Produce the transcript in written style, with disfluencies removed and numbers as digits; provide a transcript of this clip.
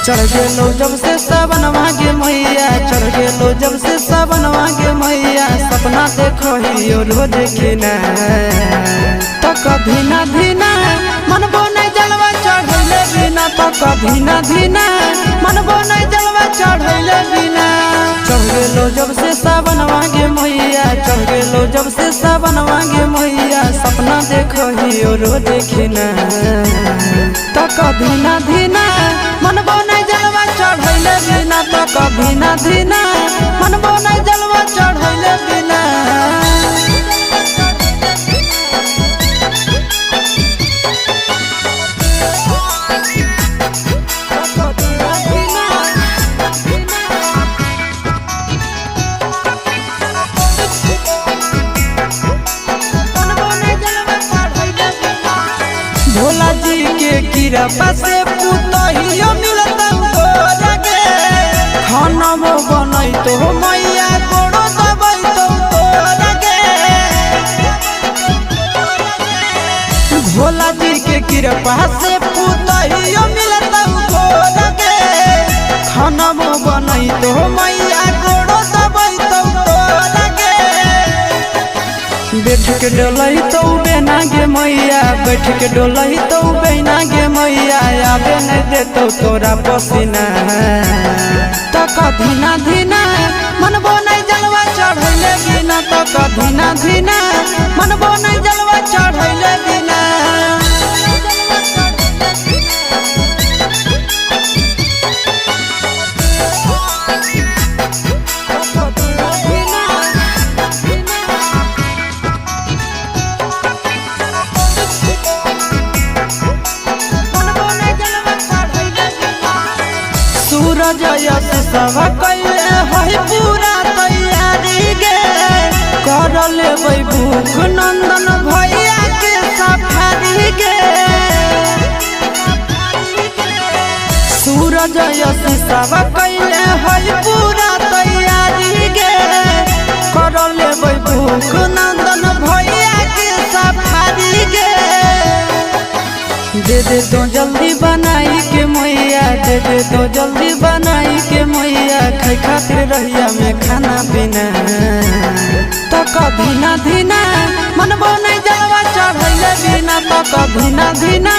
चढ़ गेलो जब से सावन मांगे मैया, चढ़ गेलो जब से सावन मांगे मैया, सपना देखो ही रोज खिना तो कभी ना धीना मनबो नहीं जलवा चढ़ैले बिना, तो कभी ना धीना मनबो नहीं जलवा चढ़ैले बिना। चढ़ गेलो जब से सावन मांगे मैया, चढ़ गेलो जब से सावन मांगे मैया, सपना देखो ही रोज खिना तो कभी ना धीना मनबो नहीं जलवा चढ़ैले बिना, तो कभी ना धीना मनबो नहीं जलवा चढ़ैले बिना। भोला जी के कृपा से पुतहियो मिलता गे, खाना बनई तो मैया गोड़ो दबई तो गे। भोला जी के कृपा से पुतहियो मिलता गे, खाना बनई तो मैया गोड़ो दबई तो गे। बैठ के डोलई तो बेना गे मैया, बैठ के डोलई तो बेना गे मैया, आबे नहीं देतो तोरा पसीना तो कभी ना धीना मनबो नहीं जलवा चढ़ैले बिना, तो कभी ना धीना मनबो नहीं जलवा चढ़ैले बिना। सूरज यश सब कैले है पूरा तैयारी गे, कर लेबै भूख नंदन भैया के सफारी गे। सूरज यश सब कैले है पूरा तैयारी गे, कर लेबै भूख नंदन भैया के सफारी गे। दे दे तो जल्दी बनाई के मैया, दे दे तो जल्दी बनाई के मैया, खाई खातिर रहिया में खाना पीना तो कभी ना धीना मनबो नहीं जलवा चढ़ैले बिना, तो कभी ना धीना